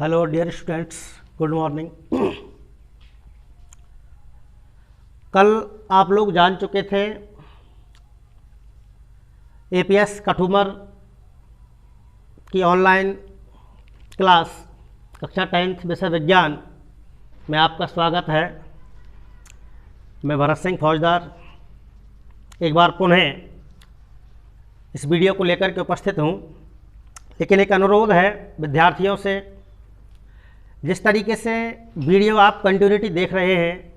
Hello dear students, good morning. कल आप लोग जान चुके थे एपीएस कठुमर की ऑनलाइन क्लास कक्षा 10th विषय विज्ञान में आपका स्वागत है। मैं भरत सिंह फौजदार एक बार पुनः इस वीडियो को लेकर के उपस्थित हूँ, लेकिन एक अनुरोध है विद्यार्थियों से। जिस तरीके से वीडियो आप कंटिन्यूटी देख रहे हैं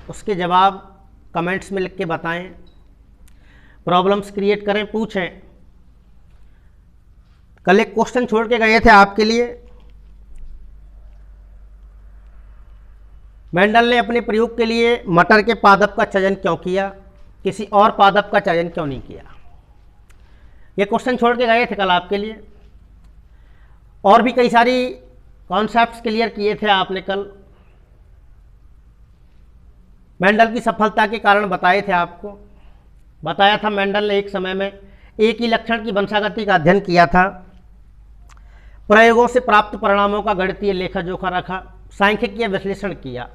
उसके जवाब कमेंट्स में लिख के बताएं, प्रॉब्लम्स क्रिएट करें, पूछें। कल एक क्वेश्चन छोड़ के गए थे आपके लिए। मेंडल ने अपने प्रयोग के लिए मटर के पादप का चयन क्यों किया, किसी और पादप का चयन क्यों नहीं किया? ये क्वेश्चन छोड़ के गए थे कल आपके लिए। और भी कई सारी कॉन्सेप्ट्स क्लियर किए थे आपने कल। मेंडल की सफलता के कारण बताए थे आपको। बताया था मेंडल ने एक समय में एक ही लक्षण की वंशागति का अध्ययन किया था, प्रयोगों से प्राप्त परिणामों का गणितीय लेखा जोखा रखा, सांख्यिकीय विश्लेषण किया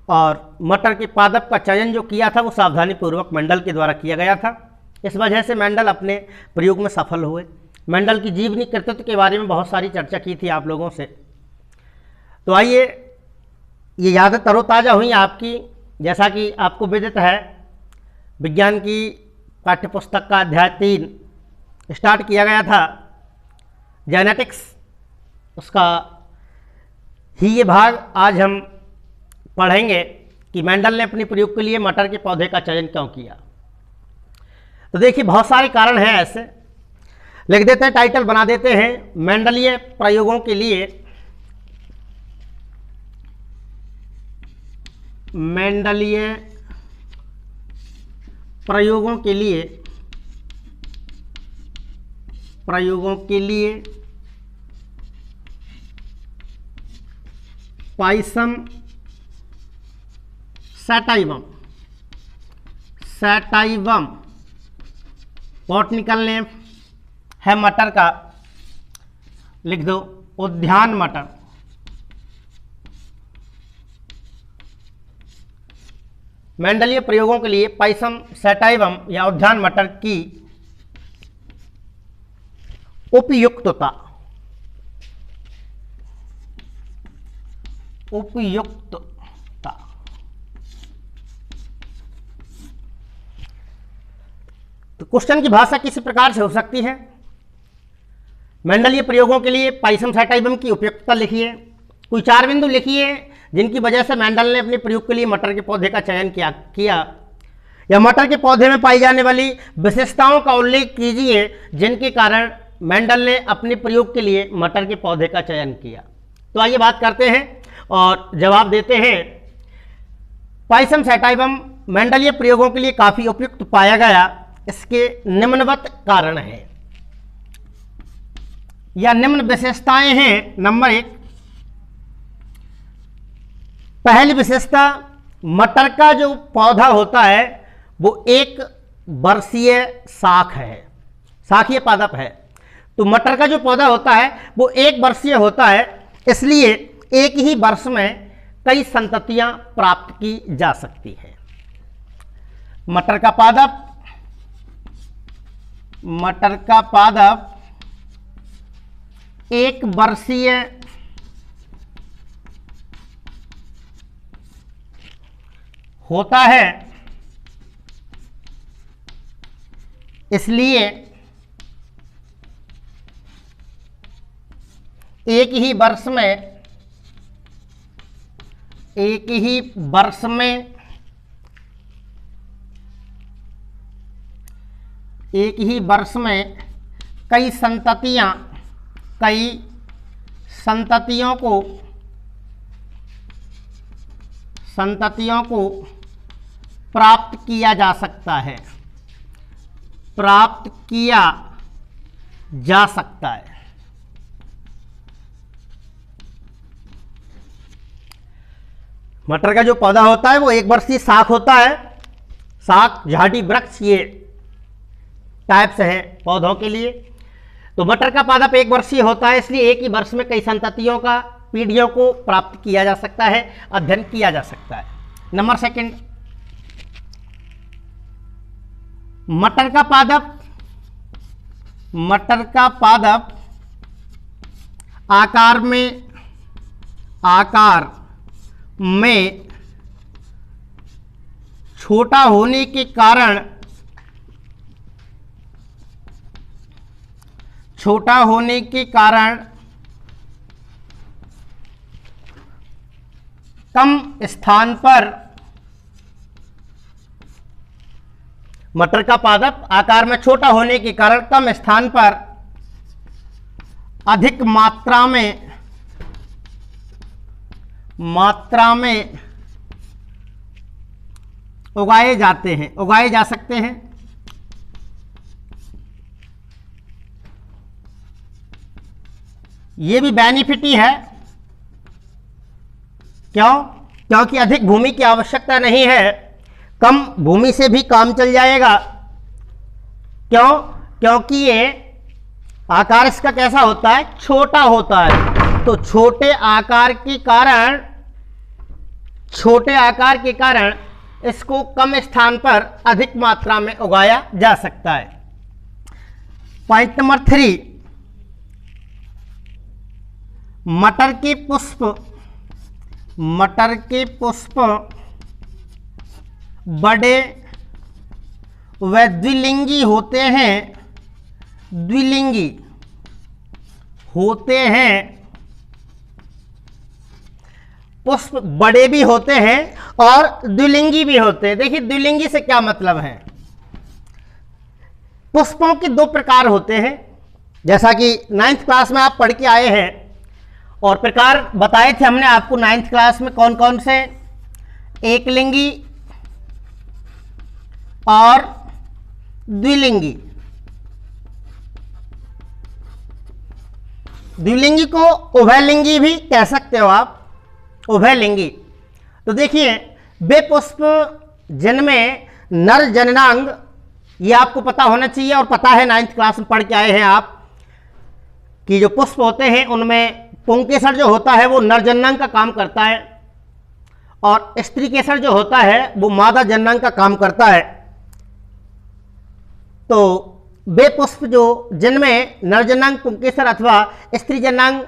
और मटर के पादप का चयन जो किया था वो सावधानीपूर्वक मेंडल के द्वारा किया गया था। इस वजह से मेंडल अपने प्रयोग में सफल हुए। मेंडल की जीवनी कृतित्व के बारे में बहुत सारी चर्चा की थी आप लोगों से। तो आइए, ये यादें तरोताज़ा हुई आपकी। जैसा कि आपको विदित है, विज्ञान की पाठ्यपुस्तक का अध्याय 3 स्टार्ट किया गया था, जेनेटिक्स। उसका ही ये भाग आज हम पढ़ेंगे कि मेंडल ने अपने प्रयोग के लिए मटर के पौधे का चयन क्यों किया। तो देखिए, बहुत सारे कारण हैं ऐसे। लिख देते हैं, टाइटल बना देते हैं, मेंडलीय प्रयोगों के लिए मेंडलीय प्रयोगों के लिए पाइसम सैटाइवम बॉटनिकल नेम है मटर का, लिख दो उद्यान मटर। मेंडलीय प्रयोगों के लिए पाइसम सैटाइवम या उद्यान मटर की उपयुक्तता तो क्वेश्चन की भाषा किसी प्रकार से हो सकती है। मेंडलीय प्रयोगों के लिए पाइसम सैटाइवम की उपयुक्तता लिखिए। कोई 4 बिंदु लिखिए जिनकी वजह से मेंडल ने अपने प्रयोग के लिए मटर के पौधे का चयन किया या मटर के पौधे में पाई जाने वाली विशेषताओं का उल्लेख कीजिए जिनके कारण मेंडल ने अपने प्रयोग के लिए मटर के पौधे का चयन किया। तो आइए बात करते हैं और जवाब देते हैं। पाइसम सैटाइवम मेंडलीय प्रयोगों के लिए काफी उपयुक्त पाया गया। इसके निम्नवत कारण हैं या निम्न विशेषताएं हैं। नंबर 1, पहली विशेषता, मटर का जो पौधा होता है वो एक वर्षीय शाख है, शाखीय पादप है। तो मटर का जो पौधा होता है वो एक वर्षीय होता है, इसलिए एक ही वर्ष में कई संततियां प्राप्त की जा सकती है। मटर का पादप एक वर्षीय होता है, इसलिए एक ही वर्ष में कई संततियों को प्राप्त किया जा सकता है। मटर का जो पौधा होता है वो एक वर्षीय शाख होता है। शाख, झाड़ी, वृक्ष ये टाइप्स हैं पौधों के लिए। तो मटर का पादप एक वर्षीय होता है, इसलिए एक ही वर्ष में कई संततियों का पीढ़ियों को प्राप्त किया जा सकता है, अध्ययन किया जा सकता है। नंबर सेकंड, मटर का पादप आकार में छोटा होने के कारण कम स्थान पर, मटर का पादप आकार में छोटा होने के कारण कम स्थान पर अधिक मात्रा में उगाए जा सकते हैं। ये भी बेनिफिट ही है। क्यों? क्योंकि अधिक भूमि की आवश्यकता नहीं है, कम भूमि से भी काम चल जाएगा। क्यों? क्योंकि ये आकार इसका कैसा होता है? छोटा होता है। तो छोटे आकार के कारण इसको कम स्थान पर अधिक मात्रा में उगाया जा सकता है। पॉइंट नंबर 3, मटर के पुष्प बड़े व द्विलिंगी होते हैं, पुष्प बड़े भी होते हैं और द्विलिंगी भी होते हैं। देखिए द्विलिंगी से क्या मतलब है? पुष्पों के दो प्रकार होते हैं, जैसा कि 9th क्लास में आप पढ़ के आए हैं और प्रकार बताए थे हमने आपको 9th क्लास में कौन कौन से, एक लिंगी और द्विलिंगी। द्विलिंगी को उभयलिंगी भी कह सकते हो आप, उभयलिंगी। तो देखिए वे पुष्प जिनमें नर जननांग, ये आपको पता होना चाहिए और पता है, 9th क्लास में पढ़ के आए हैं आप कि जो पुष्प होते हैं उनमें पुंकेसर जो होता है वो नर जननांग का काम करता है और स्त्री केसर जो होता है वो मादा जननांग का काम करता है। तो वे पुष्प जो जिनमें नर जननांग पुंकेसर अथवा स्त्री जननांग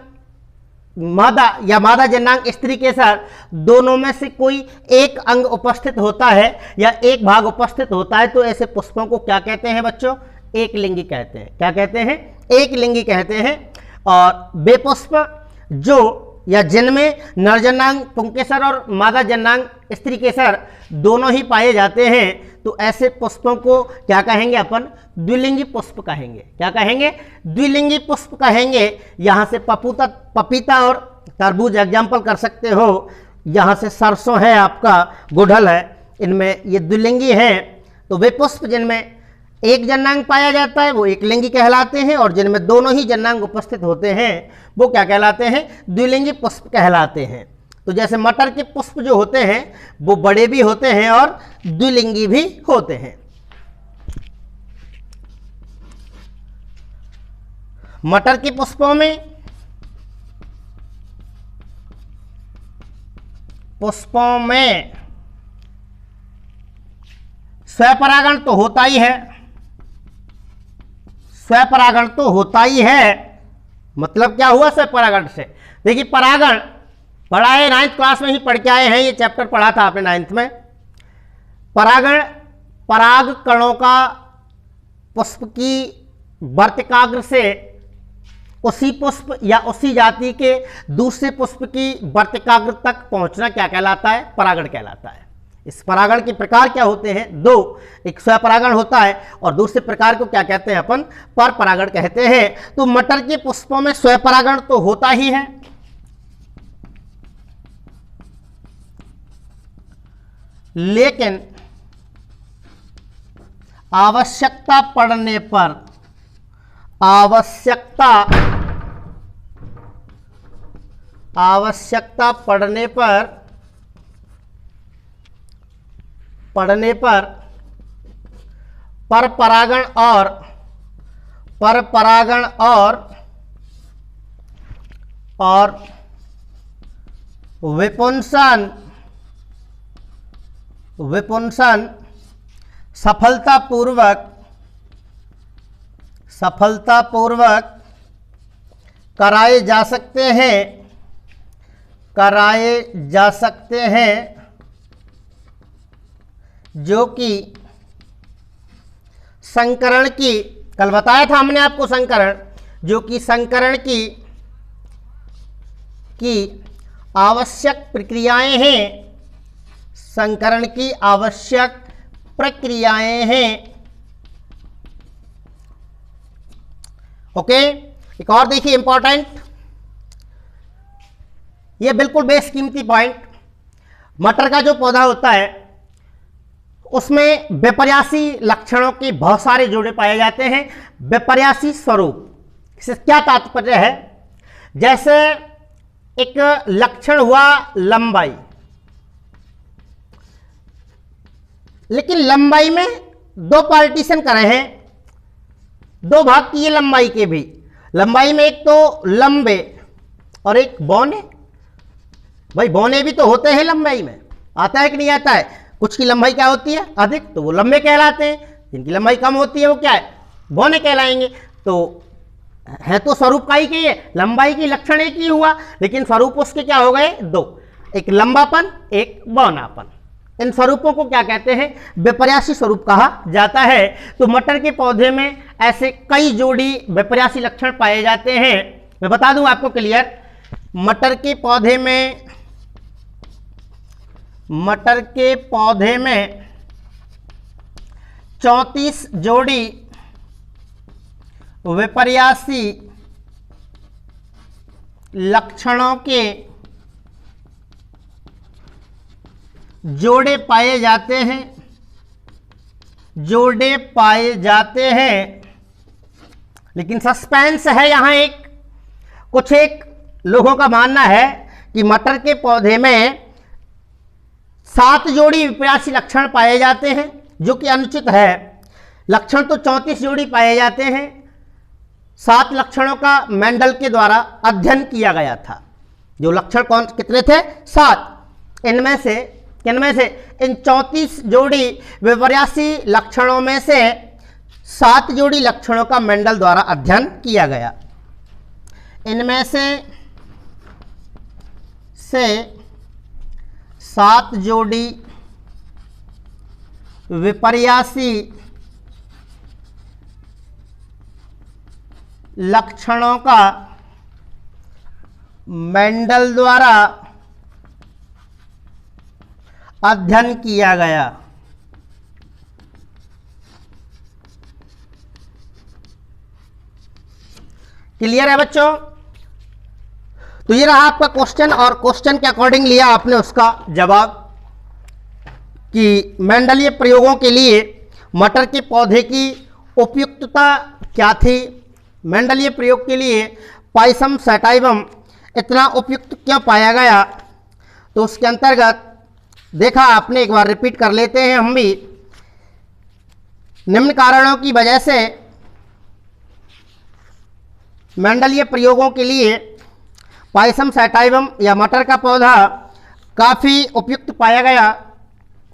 मादा या मादा जननांग स्त्री केसर दोनों में से कोई एक अंग उपस्थित होता है या एक भाग उपस्थित होता है, तो ऐसे पुष्पों को क्या कहते हैं बच्चों? एक लिंगी कहते हैं। क्या कहते हैं? एक लिंगी कहते हैं। और वे पुष्प जो या जिनमें नर जननांग पुंकेसर और मादा जननांग स्त्री केसर दोनों ही पाए जाते हैं, तो ऐसे पुष्पों को क्या कहेंगे अपन? द्विलिंगी पुष्प कहेंगे। क्या कहेंगे? द्विलिंगी पुष्प कहेंगे। यहाँ से पपीता और तरबूज एग्जाम्पल कर सकते हो, यहाँ से सरसों है, आपका गुड़हल है, इनमें ये द्विलिंगी हैं। तो वे पुष्प जिनमें एक जननांग पाया जाता है वो एक लिंगी कहलाते हैं और जिनमें दोनों ही जननांग उपस्थित होते हैं वो क्या कहलाते हैं? द्विलिंगी पुष्प कहलाते हैं। तो जैसे मटर के पुष्प जो होते हैं वो बड़े भी होते हैं और द्विलिंगी भी होते हैं। मटर के पुष्पों में स्वपरागण तो होता ही है, स्वपरागण तो होता ही है। मतलब क्या हुआ स्वपरागण से? देखिए परागण पढ़ा है, 9th क्लास में ही पढ़ के आए हैं, ये चैप्टर पढ़ा था आपने 9th में। परागण पराग कणों का पुष्प की वर्तिकाग्र से उसी पुष्प या उसी जाति के दूसरे पुष्प की वर्तिकाग्र तक पहुंचना क्या कहलाता है? परागण कहलाता है। इस परागण के प्रकार क्या होते हैं? दो, एक स्वपरागण होता है और दूसरे प्रकार को क्या कहते हैं अपन? पर परागण कहते हैं। तो मटर के पुष्पों में स्वपरागण तो होता ही है, लेकिन आवश्यकता पड़ने पर परागण और पर परागण और विपुंसन सफलतापूर्वक कराए जा सकते हैं जो कि संकरण की, कल बताया था हमने आपको संकरण, जो कि संकरण की आवश्यक प्रक्रियाएं हैं, संकरण की आवश्यक प्रक्रियाएं हैं। ओके, एक और देखिए इंपॉर्टेंट, ये बिल्कुल बेशकीमती पॉइंट। मटर का जो पौधा होता है उसमें विपर्यासी लक्षणों के बहुत सारे जोड़े पाए जाते हैं। विपर्यासी स्वरूप, इससे क्या तात्पर्य है? जैसे एक लक्षण हुआ लंबाई, लेकिन लंबाई में दो पार्टीशन करे हैं, दो भाग किए लंबाई के भी। लंबाई में एक तो लंबे और एक बौने। भाई बौने भी तो होते हैं लंबाई में, आता है कि नहीं आता है? कुछ की लंबाई क्या होती है अधिक, तो वो लंबे कहलाते हैं, जिनकी लंबाई कम होती है वो क्या है, बौने कहलाएंगे। तो है तो स्वरूप का ही है, लंबाई की लक्षण एक ही हुआ, लेकिन स्वरूप उसके क्या हो गए, दो, एक लंबापन एक बौनापन। इन स्वरूपों को क्या कहते हैं, विपर्यासी स्वरूप कहा जाता है। तो मटर के पौधे में ऐसे कई जोड़ी विपर्यासी लक्षण पाए जाते हैं। मैं बता दूं आपको क्लियर, मटर के पौधे में 34 जोड़ी विपर्यासी लक्षणों के जोड़े पाए जाते हैं। लेकिन सस्पेंस है यहाँ, एक लोगों का मानना है कि मटर के पौधे में 7 जोड़ी विपर्यासी लक्षण पाए जाते हैं, जो कि अनुचित है। लक्षण तो 34 जोड़ी पाए जाते हैं, 7 लक्षणों का मेंडल के द्वारा अध्ययन किया गया था। जो लक्षण कितने थे, 7। इनमें से इन 34 जोड़ी विपर्यासी लक्षणों में से 7 जोड़ी लक्षणों का मेंडल द्वारा अध्ययन किया गया। इनमें से 7 जोड़ी विपर्यासी लक्षणों का मेंडल द्वारा अध्ययन किया गया। क्लियर है बच्चों? तो ये रहा आपका क्वेश्चन, और क्वेश्चन के अकॉर्डिंग लिया आपने उसका जवाब कि मेंडलीय प्रयोगों के लिए मटर के पौधे की उपयुक्तता क्या थी। मेंडलीय प्रयोग के लिए पाइसम सैटाइवम इतना उपयुक्त क्यों पाया गया। तो उसके अंतर्गत देखा आपने, एक बार रिपीट कर लेते हैं हम भी। निम्न कारणों की वजह से मेंडलीय प्रयोगों के लिए पाइसम सैटाइवम या मटर का पौधा काफ़ी उपयुक्त पाया गया।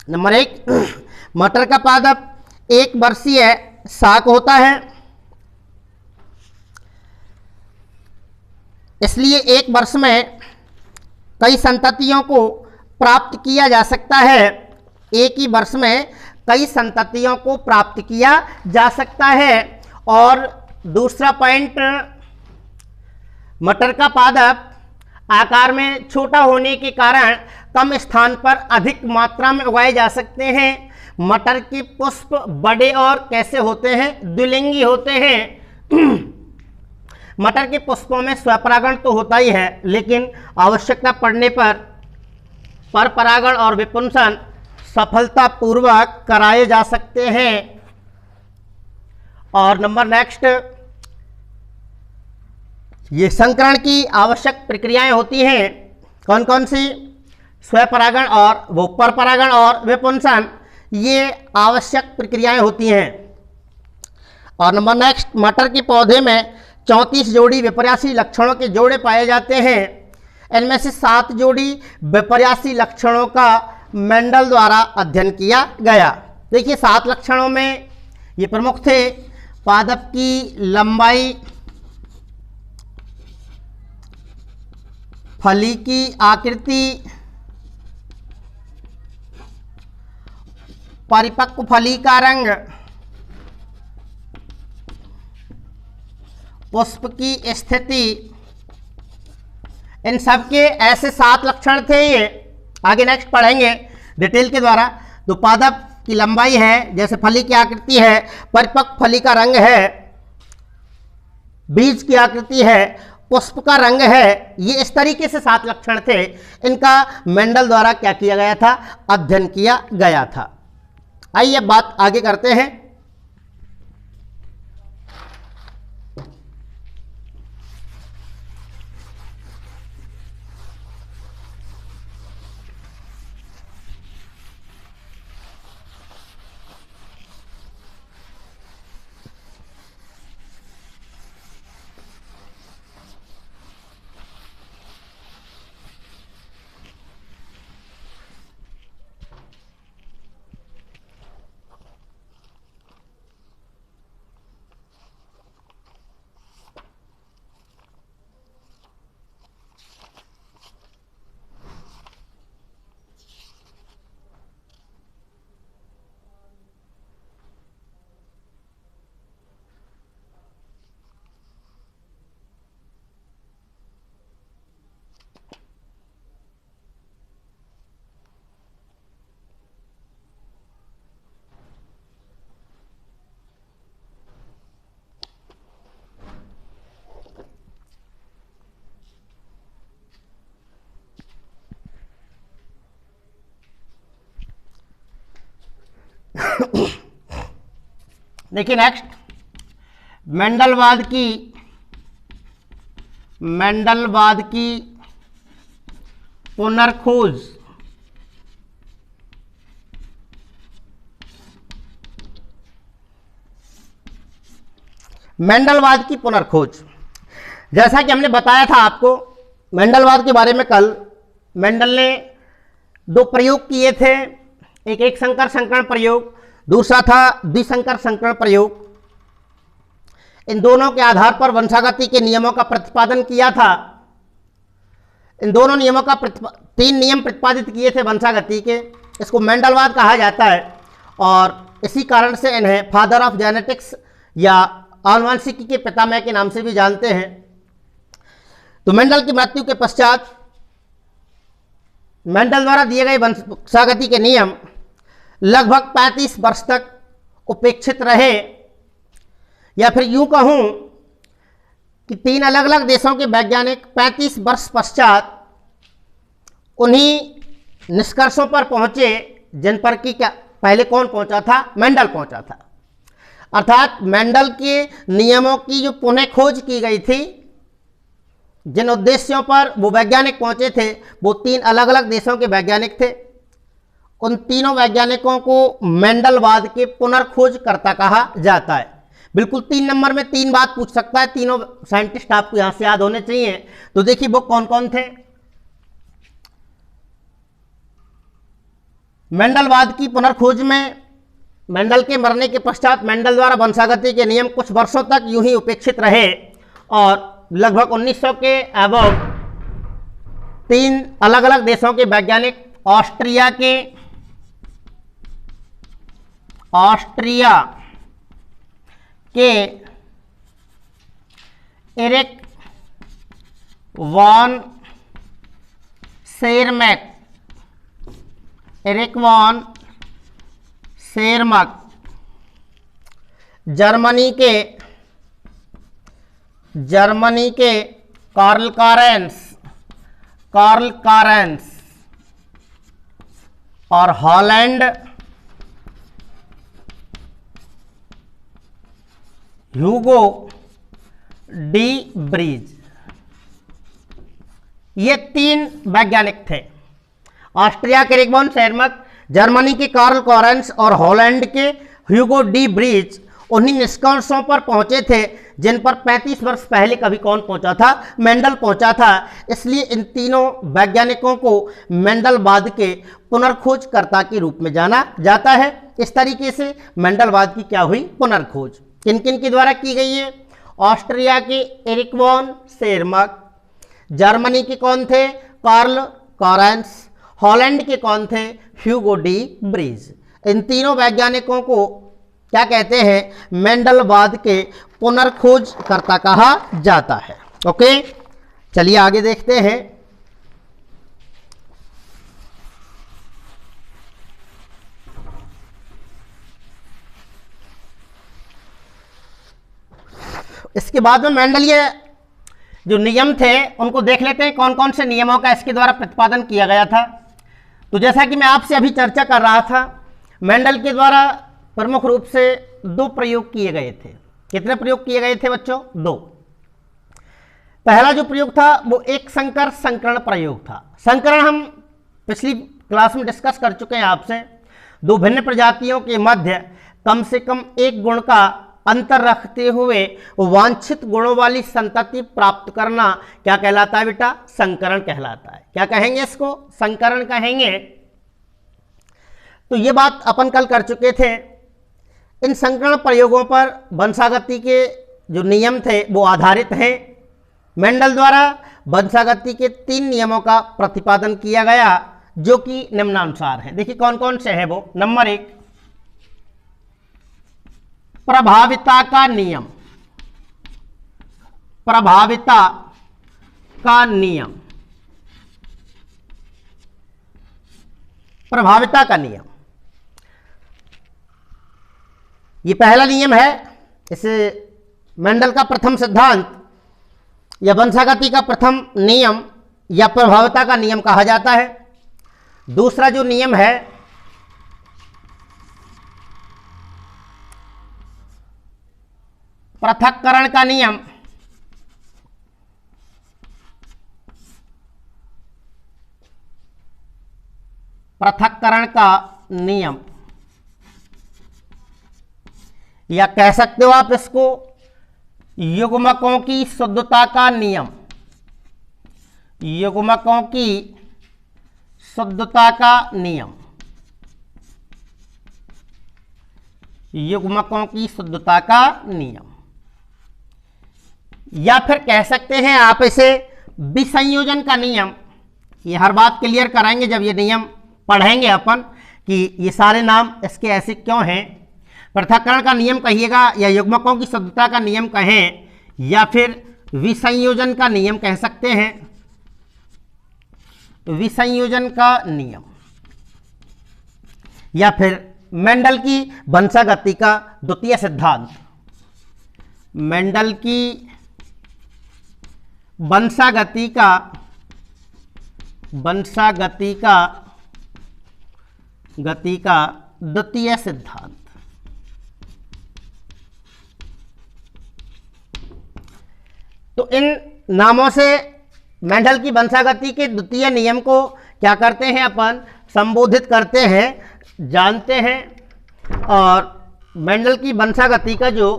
नंबर 1, मटर का पादप 1 वर्षीय शाक होता है, इसलिए 1 वर्ष में कई संततियों को प्राप्त किया जा सकता है। एक ही वर्ष में कई संततियों को प्राप्त किया जा सकता है। और दूसरा पॉइंट, मटर का पादप आकार में छोटा होने के कारण कम स्थान पर अधिक मात्रा में उगाए जा सकते हैं। मटर के पुष्प बड़े और कैसे होते हैं, द्विलिंगी होते हैं। मटर के पुष्पों में स्वपरागण तो होता ही है, लेकिन आवश्यकता पड़ने पर परपरागण और विपुंसन सफलतापूर्वक कराए जा सकते हैं। और नंबर नेक्स्ट, ये संकरण की आवश्यक प्रक्रियाएं होती हैं। कौन कौन सी? स्वपरागण और वो परपरागण और विपुंसन, ये आवश्यक प्रक्रियाएं होती हैं। और नंबर नेक्स्ट, मटर के पौधे में 34 जोड़ी विपर्यासी लक्षणों के जोड़े पाए जाते हैं। इनमें से 7 जोड़ी विपर्यासी लक्षणों का मेंडल द्वारा अध्ययन किया गया। देखिए 7 लक्षणों में ये प्रमुख थे: पादप की लंबाई, फली की आकृति, परिपक्व फली का रंग, पुष्प की स्थिति। इन सब के ऐसे 7 लक्षण थे। ये आगे नेक्स्ट पढ़ेंगे डिटेल के द्वारा। तो पादप की लंबाई है, जैसे फली की आकृति है, परिपक्व फली का रंग है, बीज की आकृति है, पुष्प का रंग है। ये इस तरीके से 7 लक्षण थे। इनका मेंडल द्वारा क्या किया गया था? अध्ययन किया गया था। आइए बात आगे करते हैं। देखिए नेक्स्ट, मेंडलवाद की पुनर्खोज। मेंडलवाद की पुनर्खोज, जैसा कि हमने बताया था आपको मेंडलवाद के बारे में कल। मेंडल ने 2 प्रयोग किए थे, एक संकर संकरण प्रयोग, दूसरा था द्विसंकर संकरण प्रयोग। इन दोनों के आधार पर वंशागति के नियमों का प्रतिपादन किया था। इन दोनों नियमों का 3 नियम प्रतिपादित किए थे वंशागति के। इसको मेंडलवाद कहा जाता है और इसी कारण से इन्हें फादर ऑफ जेनेटिक्स या आनुवंशिकी के पितामह के नाम से भी जानते हैं। तो मेंडल की मृत्यु के पश्चात मेंडल द्वारा दिए गए वंशागति के नियम लगभग 35 वर्ष तक उपेक्षित रहे, या फिर यूं कहूं कि 3 अलग अलग देशों के वैज्ञानिक 35 वर्ष पश्चात उन्हीं निष्कर्षों पर पहुंचे जिन पर कि क्या पहले कौन पहुंचा था? मेंडल पहुंचा था। अर्थात मेंडल के नियमों की जो पुनः खोज की गई थी, जिन उद्देश्यों पर वो वैज्ञानिक पहुंचे थे, वो 3 अलग अलग देशों के वैज्ञानिक थे। उन तीनों वैज्ञानिकों को मेंडलवाद के पुनर्खोजकर्ता कहा जाता है। बिल्कुल 3 नंबर में 3 बात पूछ सकता है, तीनों साइंटिस्ट आपको यहां से याद होने चाहिए। तो देखिए वो कौन कौन थे। मेंडलवाद की पुनर्खोज में मेंडल के मरने के पश्चात मेंडल द्वारा वंशागति के नियम कुछ वर्षों तक यूं ही उपेक्षित रहे और लगभग 1900 के अबव 3 अलग अलग देशों के वैज्ञानिक, ऑस्ट्रिया के एरिक वॉन शेरमक, जर्मनी के कार्ल कारेंस और हॉलैंड ह्यूगो डी ब्रीज, ये 3 वैज्ञानिक थे। ऑस्ट्रिया के एरिक वॉन शेरमक, जर्मनी के कार्ल कारेंस और हॉलैंड के ह्यूगो डी ब्रीज। उन्हीं निष्कर्षों पर पहुंचे थे जिन पर 35 वर्ष पहले कभी कौन पहुंचा था, मेंडल पहुंचा था। इसलिए इन तीनों वैज्ञानिकों को मेंडलवाद के पुनर्खोजकर्ता के रूप में जाना जाता है। इस तरीके से मेंडलवाद की क्या हुई, पुनर्खोज किन किन के द्वारा की गई है? ऑस्ट्रिया के एरिक वॉन शेरमक, जर्मनी के कौन थे, कार्ल कॉरेंस, हॉलैंड के कौन थे, ह्यूगो डी ब्रीज। इन तीनों वैज्ञानिकों को क्या कहते हैं, मेंडलवाद के पुनर्खोजकर्ता कहा जाता है। ओके, चलिए आगे देखते हैं। इसके बाद में मेंडलीय जो नियम थे उनको देख लेते हैं, कौन कौन से नियमों का इसके द्वारा प्रतिपादन किया गया था। तो जैसा कि मैं आपसे अभी चर्चा कर रहा था, मेंडल के द्वारा प्रमुख रूप से 2 प्रयोग किए गए थे। कितने प्रयोग किए गए थे बच्चों? 2। पहला जो प्रयोग था वो एक संकर संकरण प्रयोग था। संकरण हम पिछली क्लास में डिस्कस कर चुके हैं आपसे। 2 भिन्न प्रजातियों के मध्य कम से कम एक गुण का अंतर रखते हुए वांछित गुणों वाली संतति प्राप्त करना क्या कहलाता है बेटा? संकरण कहलाता है। क्या कहेंगे इसको? संकरण कहेंगे। तो ये बात अपन कल कर चुके थे। इन संकरण प्रयोगों पर वंशागति के जो नियम थे वो आधारित हैं। मेंडल द्वारा वंशागति के 3 नियमों का प्रतिपादन किया गया जो कि निम्नानुसार हैं। देखिए कौन कौन से हैं वो। नंबर 1, प्रभाविता का नियम। प्रभाविता का नियम, प्रभाविता का नियम, ये पहला नियम है। इसे मेंडल का प्रथम सिद्धांत या वंशागति का प्रथम नियम या प्रभाविता का नियम कहा जाता है। दूसरा जो नियम है पृथक्करण का नियम। पृथक्करण का नियम, या कह सकते हो आप इसको युग्मकों की शुद्धता का नियम। युग्मकों की शुद्धता का नियम, युग्मकों की शुद्धता का नियम, या फिर कह सकते हैं आप इसे विसंयोजन का नियम। ये हर बात क्लियर कराएंगे जब ये नियम पढ़ेंगे अपन कि ये सारे नाम इसके ऐसे क्यों हैं। पृथक्करण का नियम कहिएगा या युग्मकों की शुद्धता का नियम कहें या फिर विसंयोजन का नियम कह सकते हैं। विसंयोजन का नियम या फिर मेंडल की वंशागति का द्वितीय सिद्धांत। मेंडल की वंशागति का द्वितीय सिद्धांत। तो इन नामों से मेंडल की वंशागति के द्वितीय नियम को क्या करते हैं अपन? संबोधित करते हैं, जानते हैं। और मेंडल की वंशागति का जो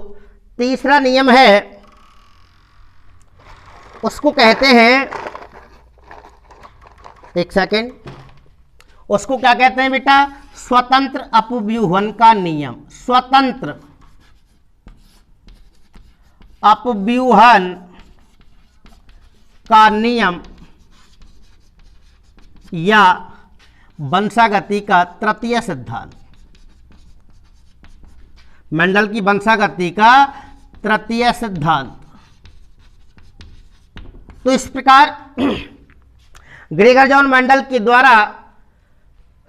तीसरा नियम है उसको कहते हैं, एक सेकेंड, उसको क्या कहते हैं बेटा? स्वतंत्र अपव्यूहन का नियम। स्वतंत्र अपव्यूहन का नियम या वंशागति का तृतीय सिद्धांत। मेंडल की वंशागति का तृतीय सिद्धांत। तो इस प्रकार ग्रेगर जॉन मेंडल के द्वारा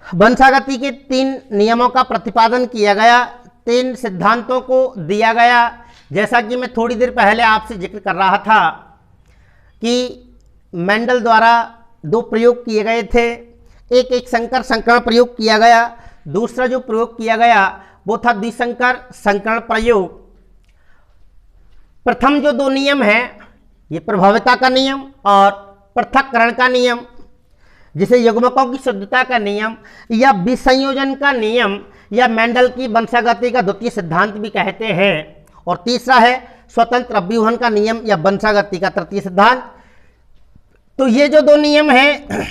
वंशागति के 3 नियमों का प्रतिपादन किया गया, 3 सिद्धांतों को दिया गया। जैसा कि मैं थोड़ी देर पहले आपसे जिक्र कर रहा था कि मेंडल द्वारा 2 प्रयोग किए गए थे। एक संकर संकरण प्रयोग किया गया, दूसरा जो प्रयोग किया गया वो था द्विसंकर संकरण प्रयोग। प्रथम जो 2 नियम हैं ये प्रभाविता का नियम और पृथक्करण का नियम, जिसे युग्मकों की शुद्धता का नियम या विसंयोजन का नियम या मेंडल की वंशागति का द्वितीय सिद्धांत भी कहते हैं। और तीसरा है स्वतंत्र अभ्यूहन का नियम या वंशागति का तृतीय सिद्धांत। तो ये जो दो नियम हैं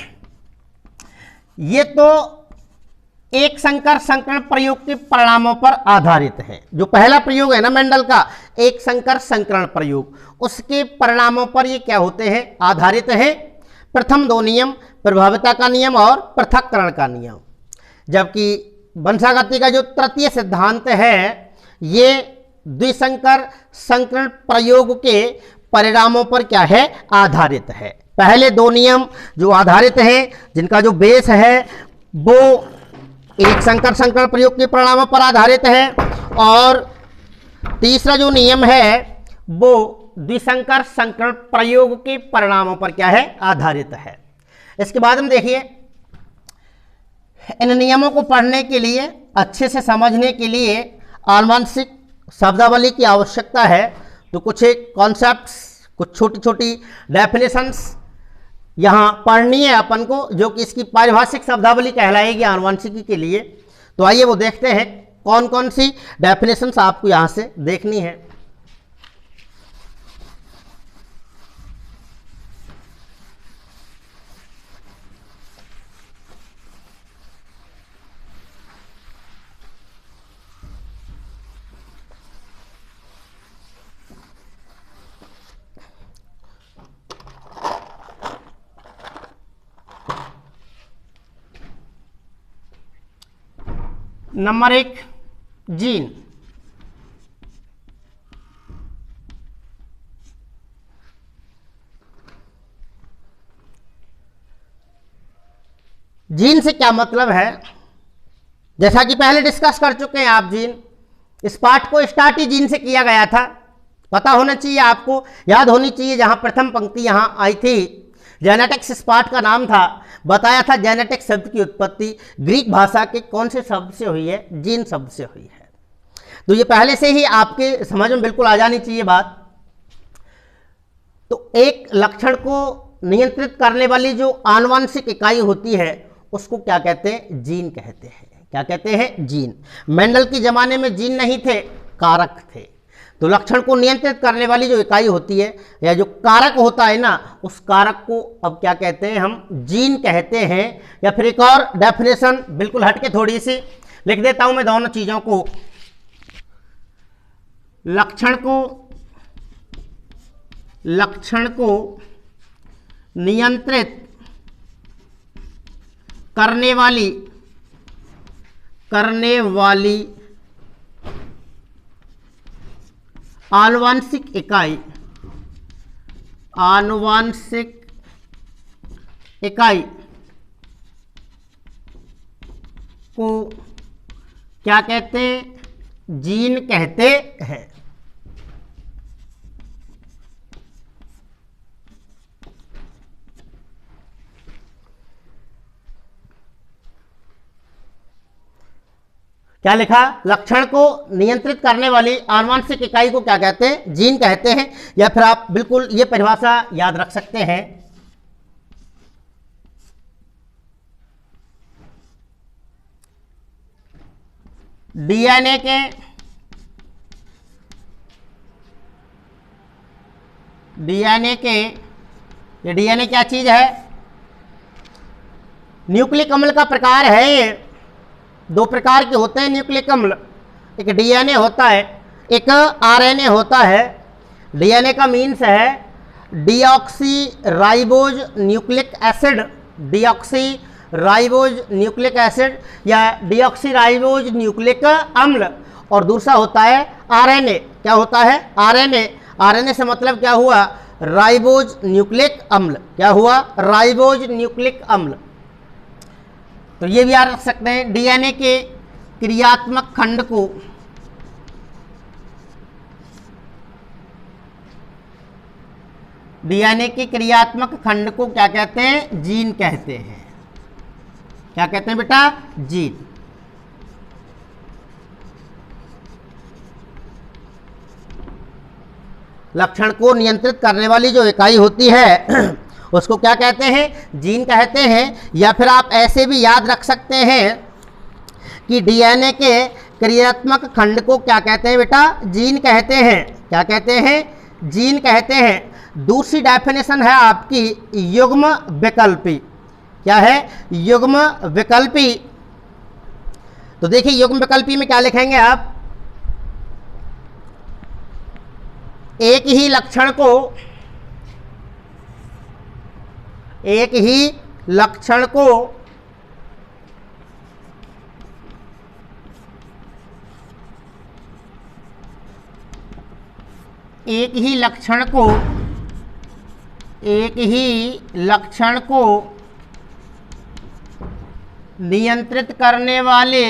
ये तो एक संकर संकरण प्रयोग के परिणामों पर आधारित है। जो पहला प्रयोग है ना मेंडल का एक संकर संकरण प्रयोग, उसके परिणामों पर ये क्या होते हैं, आधारित है। प्रथम दो नियम प्रभाविता का नियम और पृथक्करण का नियम, जबकि वंशागति का जो तृतीय सिद्धांत है ये द्विसंकर संकरण प्रयोग के परिणामों पर क्या है, आधारित है। पहले दो नियम जो आधारित हैं, जिनका जो बेस है वो एक संकर संकरण प्रयोग के परिणामों पर आधारित है, और तीसरा जो नियम है वो द्विसंकर संकरण प्रयोग के परिणामों पर क्या है, आधारित है। इसके बाद हम देखिए इन नियमों को पढ़ने के लिए, अच्छे से समझने के लिए आनुवंशिक शब्दावली की आवश्यकता है। तो कुछ एक कॉन्सेप्ट्स, कुछ छोटी छोटी डेफिनेशंस यहाँ पढ़नी है अपन को, जो कि इसकी पारिभाषिक शब्दावली कहलाएगी आनुवंशिकी के लिए। तो आइए वो देखते हैं कौन कौन सी डेफिनेशंस आपको यहाँ से देखनी है। Number 1 gene. जीन से क्या मतलब है, जैसा कि पहले डिस्कस कर चुके हैं आप जीन। इस पाठ को स्टार्ट ही जीन से किया गया था, पता होना चाहिए आपको, याद होनी चाहिए। जहां प्रथम पंक्ति यहां आई थी जेनेटिक्स इस पाठ का नाम था, बताया था जेनेटिक्स शब्द की उत्पत्ति ग्रीक भाषा के कौन से शब्द से हुई है, जीन शब्द से हुई है। तो ये पहले से ही आपके समझ में बिल्कुल आ जानी चाहिए बात। तो एक लक्षण को नियंत्रित करने वाली जो आनुवंशिक इकाई होती है उसको क्या कहते हैं, जीन कहते हैं। क्या कहते हैं, जीन। मेंडल के जमाने में जीन नहीं थे, कारक थे। तो लक्षण को नियंत्रित करने वाली जो इकाई होती है या जो कारक होता है ना, उस कारक को अब क्या कहते हैं, हम जीन कहते हैं। या फिर एक और डेफिनेशन बिल्कुल हटके थोड़ी सी लिख देता हूं मैं दोनों चीजों को। लक्षण को नियंत्रित करने वाली आनुवंशिक इकाई को क्या कहते हैं, जीन कहते हैं। क्या लिखा, लक्षण को नियंत्रित करने वाली आनुवंशिक इकाई को क्या कहते हैं, जीन कहते हैं। या फिर आप बिल्कुल ये परिभाषा याद रख सकते हैं, डीएनए के ये डीएनए क्या चीज है, न्यूक्लिक अम्ल का प्रकार है। ये दो प्रकार के होते हैं न्यूक्लिक अम्ल, एक डीएनए होता है, एक आरएनए होता है। डीएनए का मीन्स है deoxyribose nucleic acid, deoxyribose nucleic acid या डीऑक्सीराइबोज न्यूक्लिक अम्ल। और दूसरा होता है आरएनए। क्या होता है, आरएनए। आरएनए से मतलब क्या हुआ, राइबोज न्यूक्लिक अम्ल। क्या हुआ, राइबोज न्यूक्लिक अम्ल। तो ये भी याद रख सकते हैं। डीएनए के क्रियात्मक खंड को क्या कहते हैं, जीन कहते हैं। क्या कहते हैं बेटा, जीन। लक्षण को नियंत्रित करने वाली जो इकाई होती है उसको क्या कहते हैं, जीन कहते हैं। या फिर आप ऐसे भी याद रख सकते हैं कि डीएनए के क्रियात्मक खंड को क्या कहते हैं बेटा? जीन कहते हैं। क्या कहते हैं? जीन कहते हैं। दूसरी डेफिनेशन है आपकी युग्म विकल्पी। क्या है? युग्म विकल्पी। तो देखिए युग्म विकल्पी में क्या लिखेंगे आप? एक ही लक्षण को एक ही लक्षण को एक ही लक्षण को नियंत्रित करने वाले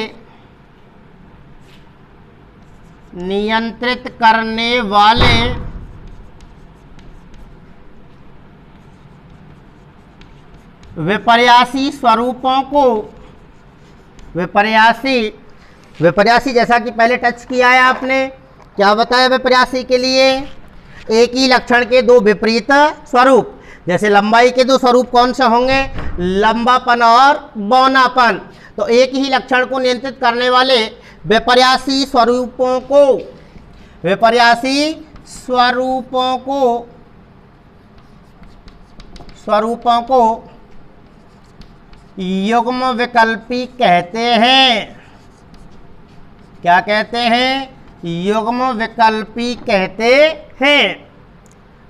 विपर्यासी स्वरूपों को विपर्यासी जैसा कि पहले टच किया है आपने, क्या बताया विपर्यासी के लिए? एक ही लक्षण के दो विपरीत स्वरूप। जैसे लंबाई के दो स्वरूप कौन से होंगे? लंबापन और बौनापन। तो एक ही लक्षण को नियंत्रित करने वाले विपर्यासी स्वरूपों को युग्म विकल्पी कहते हैं। क्या कहते हैं? युग्म विकल्पी कहते हैं।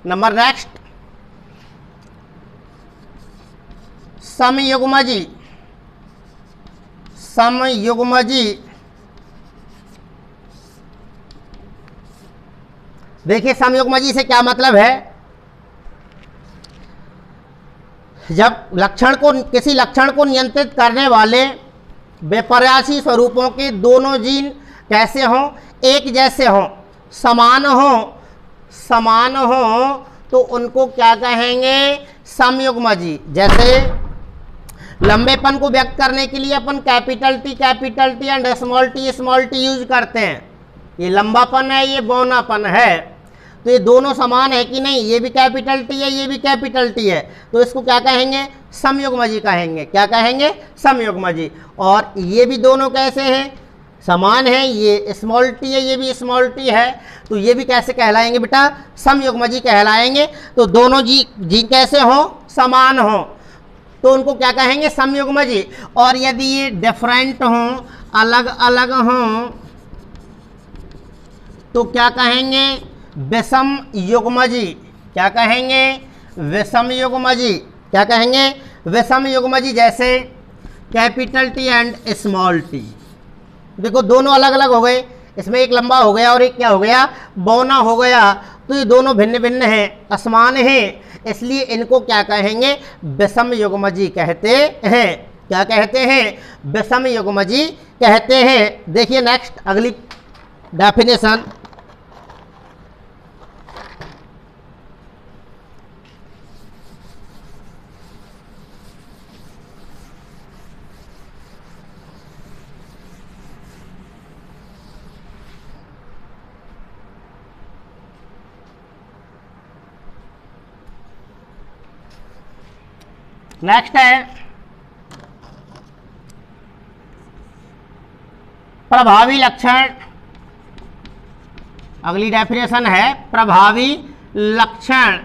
नंबर नेक्स्ट, समयुग्मजी। देखिए समयुग्मजी से क्या मतलब है? जब किसी लक्षण को नियंत्रित करने वाले विपर्यासी स्वरूपों के दोनों जीन कैसे हों? एक जैसे हों, समान हो तो उनको क्या कहेंगे? समयुग्मजी। जैसे लंबेपन को व्यक्त करने के लिए अपन capital T and small T use करते हैं। ये लंबापन है, ये बौनापन है, तो ये दोनों समान है कि नहीं? ये भी कैपिटल टी है, ये भी कैपिटल टी है, तो इसको क्या कहेंगे? समयुग्मजी कहेंगे। क्या कहेंगे? समयुग्मजी। और ये भी दोनों कैसे हैं? समान है, ये स्मॉल टी है, ये भी स्मॉल टी है, तो ये भी कैसे कहलाएंगे बेटा? समयुग्मजी कहलाएंगे। तो दोनों जीन कैसे हो? समान हो, तो उनको क्या कहेंगे? समयुग्मजी। और यदि ये डिफरेंट हों, अलग अलग हों, तो क्या कहेंगे? विषम युग्मजी। क्या कहेंगे? विषम युग्मजी। क्या कहेंगे? विषम युग्मजी। जैसे capital T and small T, देखो दोनों अलग अलग हो गए, इसमें एक लंबा हो गया और एक क्या हो गया? बौना हो गया, तो ये दोनों भिन्न भिन्न हैं, असमान हैं, इसलिए इनको क्या कहेंगे? विषम युग्मजी कहते हैं। क्या कहते हैं? विषम युग्मजी कहते हैं। देखिए नेक्स्ट अगली डेफिनेशन, नेक्स्ट है प्रभावी लक्षण। अगली डेफिनेशन है प्रभावी लक्षण।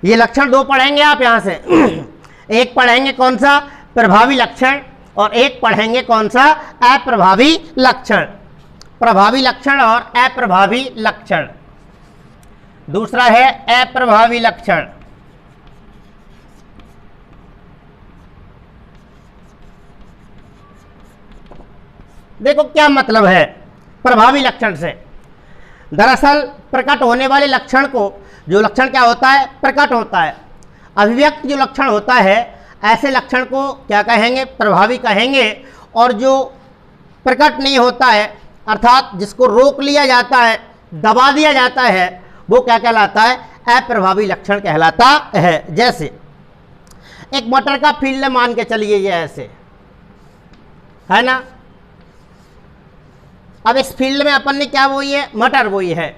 ये लक्षण दो पढ़ेंगे आप यहां से। एक पढ़ेंगे कौन सा? प्रभावी लक्षण, और एक पढ़ेंगे कौन सा? अप्रभावी लक्षण। प्रभावी लक्षण और अप्रभावी लक्षण। दूसरा है अप्रभावी लक्षण। देखो क्या मतलब है प्रभावी लक्षण से? दरअसल प्रकट होने वाले लक्षण को, जो लक्षण क्या होता है? प्रकट होता है। अभिव्यक्त जो लक्षण होता है, ऐसे लक्षण को क्या कहेंगे? प्रभावी कहेंगे। और जो प्रकट नहीं होता है, अर्थात जिसको रोक लिया जाता है, दबा दिया जाता है, वो क्या कहलाता है? अप्रभावी लक्षण कहलाता है। जैसे एक मटर का फील्ड मान के चलिए, ये ऐसे है ना। अब इस फील्ड में अपन ने क्या बोई है? मटर बोई है।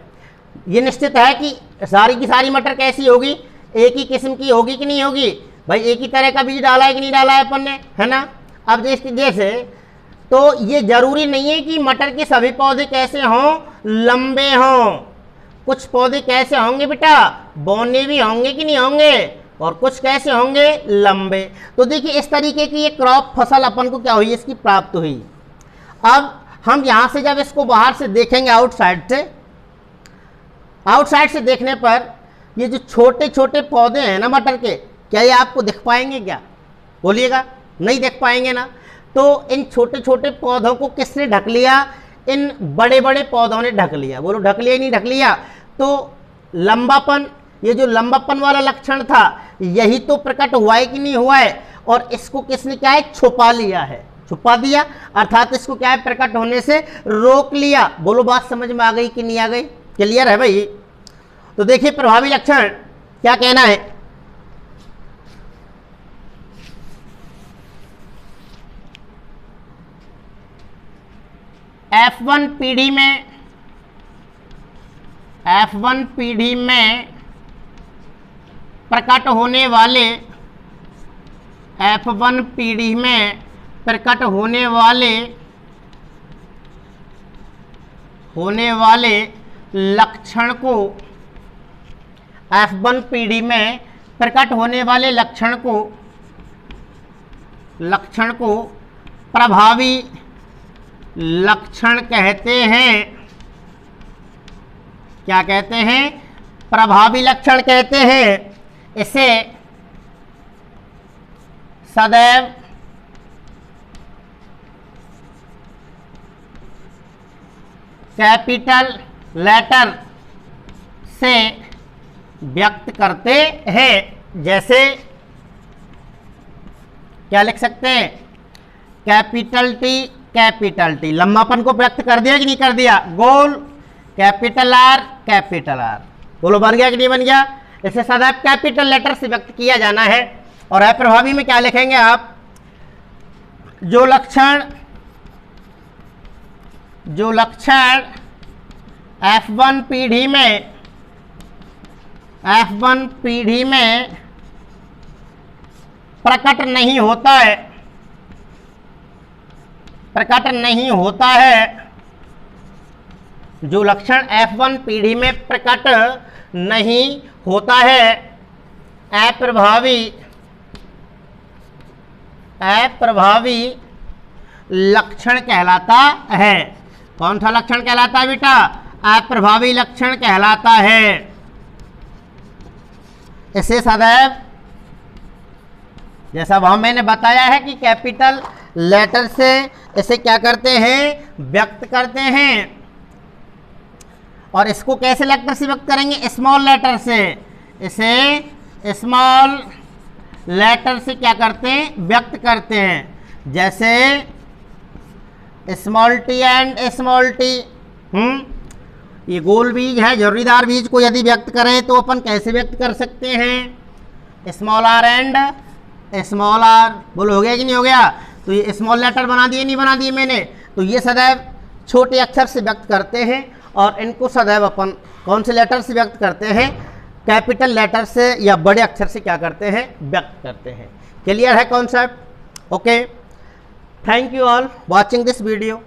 ये निश्चित है कि सारी की सारी मटर कैसी होगी? एक ही किस्म की होगी कि नहीं होगी भाई, एक ही तरह का बीज डाला है कि नहीं डाला है अपन ने, है ना। अब जैसे तो ये जरूरी नहीं है कि मटर के सभी पौधे कैसे हों, लंबे हों। कुछ पौधे कैसे होंगे बेटा, बौने भी होंगे कि नहीं होंगे, और कुछ कैसे होंगे, लंबे। तो देखिए इस तरीके की ये क्रॉप फसल अपन को क्या हुई, इसकी प्राप्त हुई। अब हम यहां से जब इसको बाहर से देखेंगे, आउटसाइड से देखने पर ये जो छोटे छोटे पौधे हैं ना मटर के, क्या ये आपको दिख पाएंगे, क्या बोलिएगा, नहीं देख पाएंगे ना। तो इन छोटे छोटे पौधों को किसने ढक लिया, इन बड़े बड़े पौधों ने ढक लिया। बोलो ढक लिया नहीं ढक लिया। तो लंबापन, ये जो लंबापन वाला लक्षण था यही तो प्रकट हुआ है कि नहीं हुआ है, और इसको किसने क्या है, छुपा लिया है, छुपा दिया, अर्थात इसको क्या है, प्रकट होने से रोक लिया। बोलो बात समझ में आ गई कि नहीं आ गई, क्लियर है भाई। तो देखिए प्रभावी लक्षण क्या कहना है, F1 पीढ़ी में प्रकट होने वाले, F1 पीढ़ी में प्रकट होने वाले लक्षण को, F1 पीढ़ी में प्रकट होने वाले लक्षण को प्रभावी लक्षण कहते हैं। क्या कहते हैं, प्रभावी लक्षण कहते हैं। इसे सदैव कैपिटल लेटर से व्यक्त करते हैं। जैसे क्या लिख सकते हैं, कैपिटल टी, लंबापन को व्यक्त कर दिया कि नहीं कर दिया, गोल, कैपिटल आर, बोलो बन गया कि नहीं बन गया। इसे सदैव कैपिटल लेटर से व्यक्त किया जाना है। और अप्रभावी में क्या लिखेंगे आप, जो लक्षण F1 पीढ़ी में प्रकट नहीं होता है, जो लक्षण F1 पीढ़ी में प्रकट नहीं होता है, अप्रभावी लक्षण कहलाता है। कौन सा लक्षण कहलाता है बेटा, अप्रभावी लक्षण कहलाता है। इसे सदैव, जैसा वहां मैंने बताया है कि कैपिटल लेटर से इसे क्या करते हैं, व्यक्त करते हैं। और इसको कैसे लेटर से व्यक्त करेंगे, स्मॉल लेटर से। इसे स्मॉल लेटर से क्या करते हैं, व्यक्त करते हैं। जैसे small T and small T. ये गोल बीज है, झुर्रीदार बीज को यदि व्यक्त करें तो अपन कैसे व्यक्त कर सकते हैं, small R and small R. बोलो हो गया कि नहीं हो गया। तो ये स्मॉल लेटर बना दिए, नहीं बना दिए मैंने। तो ये सदैव छोटे अक्षर से व्यक्त करते हैं, और इनको सदैव अपन कौन से लेटर से व्यक्त करते हैं, कैपिटल लेटर से या बड़े अक्षर से क्या करते हैं, व्यक्त करते हैं। क्लियर है concept. Okay, thank you all watching this video.